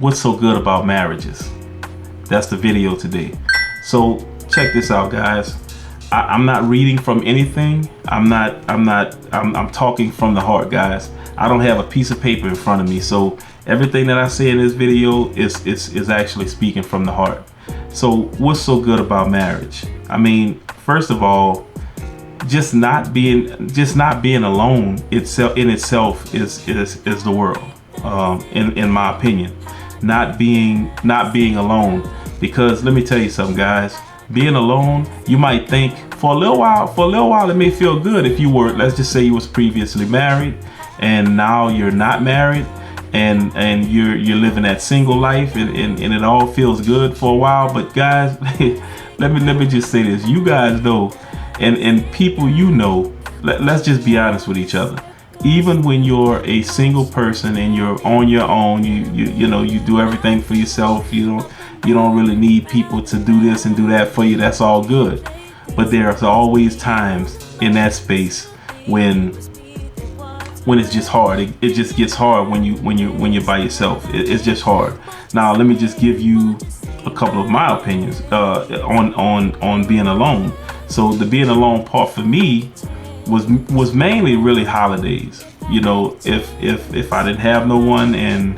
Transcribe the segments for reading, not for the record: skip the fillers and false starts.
what's so good about marriages? That's the video today. So check this out, guys. I'm not reading from anything. I'm talking from the heart, guys. I don't have a piece of paper in front of me, so everything that I say in this video is actually speaking from the heart. So what's so good about marriage? I mean, first of all, just not being alone itself is the world. In my opinion, not being alone. Because let me tell you something, guys. Being alone, you might think for a little while it may feel good if you were, let's just say you was previously married and now you're not married, and you're living that single life, and it all feels good for a while. But guys, let me just say this. You guys know, and people, you know, let's just be honest with each other. Even when you're a single person and you're on your own, you know, you do everything for yourself. You don't really need people to do this and do that for you. That's all good. But there's always times in that space when it's just hard. It just gets hard when you're by yourself. It's just hard. Now let me just give you a couple of my opinions on being alone. So the being alone part for me was mainly really holidays. You know, if I didn't have no one and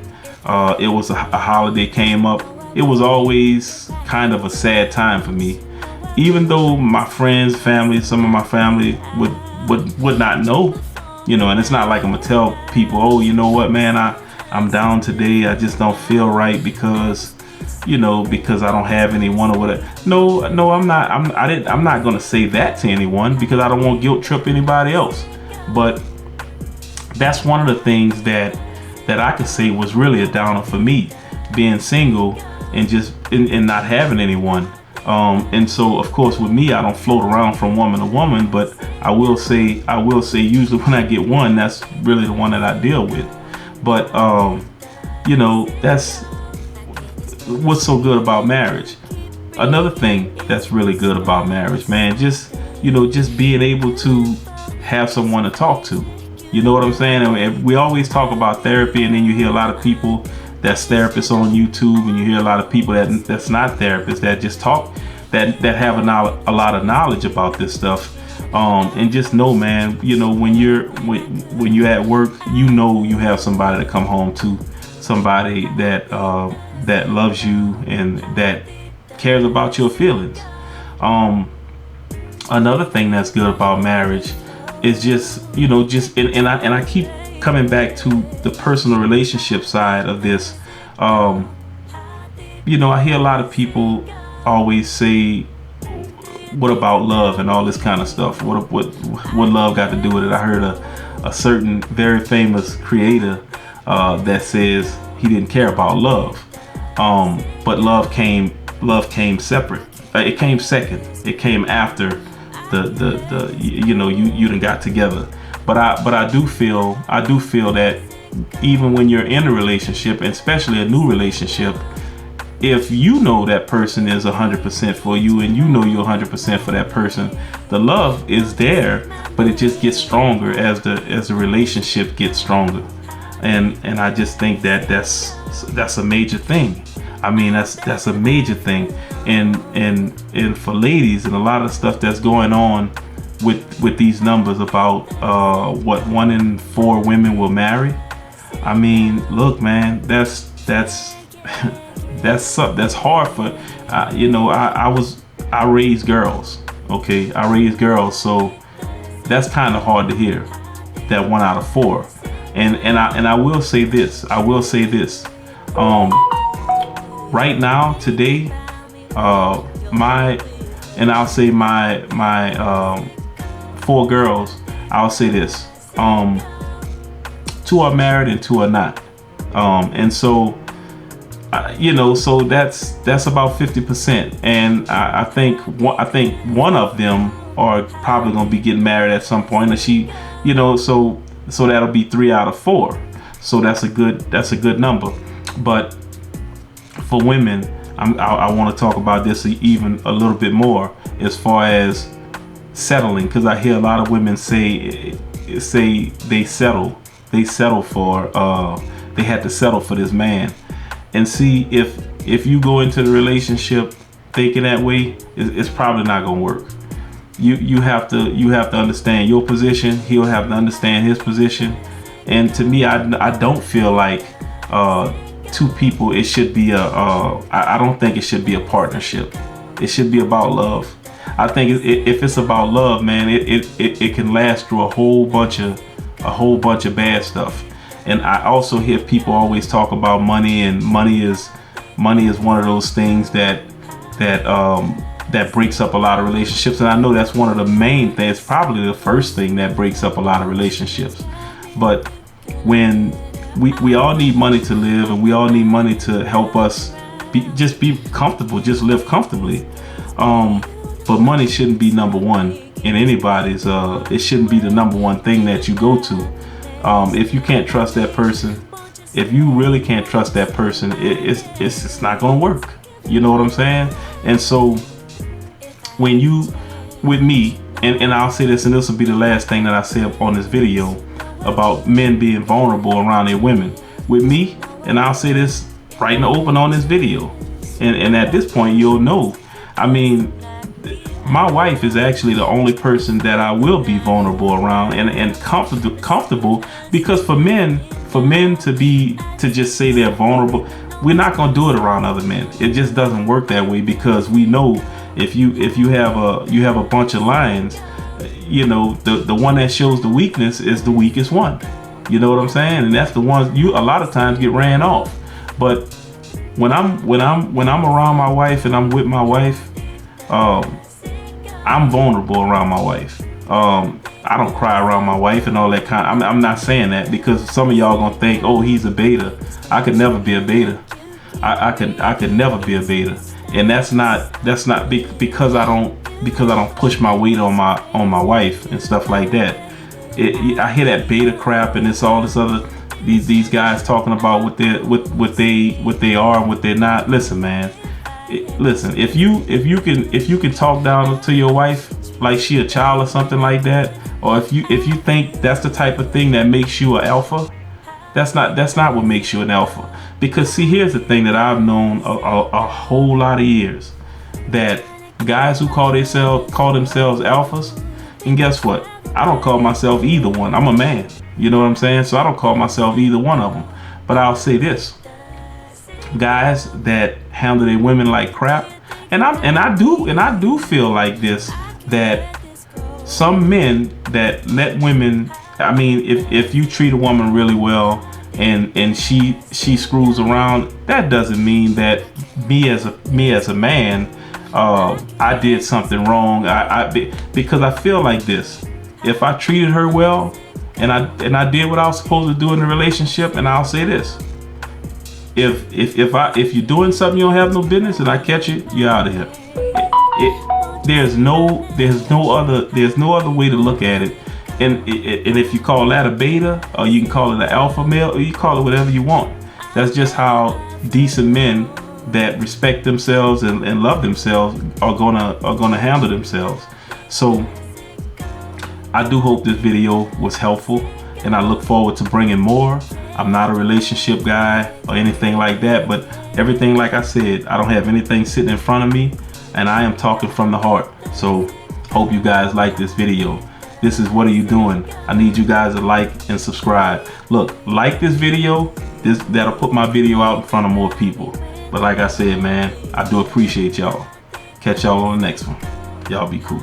it was a holiday came up, it was always kind of a sad time for me. Even though my friends, family, some of my family would not know, you know, and it's not like I'm gonna tell people, oh, you know what, man, I'm down today. I just don't feel right because I don't have anyone or whatever. No, I'm not. I'm not gonna say that to anyone because I don't want guilt trip anybody else. But that's one of the things that I could say was really a downer for me, being single and just and not having anyone. And so of course with me, I don't float around from woman to woman, but I will say usually when I get one, that's really the one that I deal with. But you know, that's what's so good about marriage. Another thing that's really good about marriage, man, just being able to have someone to talk to. You know what I'm saying? I mean, we always talk about therapy, and then you hear a lot of people that's therapists on YouTube, and you hear a lot of people that's not therapists that just talk, that have a lot of knowledge about this stuff. And just know, man, you know, when you're at work, you know you have somebody to come home to, somebody that loves you and that cares about your feelings. Another thing that's good about marriage is just and I keep coming back to the personal relationship side of this. You know, I hear a lot of people always say, what about love and all this kind of stuff? What love got to do with it? I heard a certain very famous creator that says he didn't care about love. But love came separate. It came second. It came after you done got together. But I do feel that even when you're in a relationship, and especially a new relationship, if you know that person is 100% for you and you know you're 100% for that person, the love is there, but it just gets stronger as the relationship gets stronger. And I just think that's a major thing. I mean, that's a major thing. And for ladies, and a lot of stuff that's going on with these numbers about 1 in 4 women will marry. I mean, look, man, that's hard for I raised girls. Okay, I raised girls, so that's kind of hard to hear, that 1 out of 4. And I will say this. Right now, today, my 4 girls, I'll say this. 2 are married and 2 are not. And so, so that's about 50%. And I think one of them are probably gonna be getting married at some point. And she, so that'll be 3 out of 4. So that's a good number. But for women, I want to talk about this even a little bit more as far as settling, because I hear a lot of women say they settle for they had to settle for this man. and see if you go into the relationship thinking that way, it's probably not gonna work. You have to understand your position. He'll have to understand his position. And to me, I don't feel like two people, it should be I don't think it should be a partnership. It should be about love. I think if it's about love, man, it can last through a whole bunch of bad stuff. And I also hear people always talk about money, and money is one of those things that breaks up a lot of relationships. And I know that's one of the main things, probably the first thing that breaks up a lot of relationships. But when we all need money to live, and we all need money to help us just be comfortable, just live comfortably. But money shouldn't be number one in anybody's. It shouldn't be the number one thing that you go to. If you can't trust that person, if you really can't trust that person, it's not gonna work. You know what I'm saying? And so when you, with me, and I'll say this, and this will be the last thing that I say up on this video about men being vulnerable around their women. With me, and I'll say this right in the open on this video, and at this point you'll know. I mean, my wife is actually the only person that I will be vulnerable around and comfortable, because for men to just say they're vulnerable, we're not gonna do it around other men. It just doesn't work that way, because we know if you have a bunch of lions, you know, the one that shows the weakness is the weakest one. You know what I'm saying? And that's the ones you a lot of times get ran off. But when I'm around my wife and I'm with my wife, I'm vulnerable around my wife. I don't cry around my wife and all that kind. I'm not saying that, because some of y'all gonna think, oh, he's a beta. I could never be a beta. I could never be a beta, and that's not because I don't push my weight on my wife and stuff like that. I hear that beta crap, and it's all this other these guys talking about what they are and what they're not. Listen, man. Listen, if you can talk down to your wife like she a child or something like that, or if you think that's the type of thing that makes you an alpha, that's not what makes you an alpha. Because see, here's the thing that I've known a whole lot of years, that guys who call themselves alphas, and guess what? I don't call myself either one. I'm a man. You know what I'm saying? So I don't call myself either one of them. But I'll say this: guys that handle their women like crap, and I do feel like this, that some men that let women, I mean, if you treat a woman really well and she screws around, that doesn't mean that me as a man, I did something wrong. Because I feel like this: if I treated her well and I did what I was supposed to do in the relationship, and I'll say this: if you're doing something you don't have no business and I catch it, you're out of here. There's no other way to look at it. And if you call that a beta, or you can call it an alpha male, or you call it whatever you want. That's just how decent men that respect themselves and love themselves are gonna handle themselves. So I do hope this video was helpful, and I look forward to bringing more. I'm not a relationship guy or anything like that, but everything, like I said, I don't have anything sitting in front of me, and I am talking from the heart. So hope you guys like this video. This is What Are You Doing? I need you guys to like and subscribe. Look, like this video, that'll put my video out in front of more people. But like I said, man, I do appreciate y'all. Catch y'all on the next one. Y'all be cool.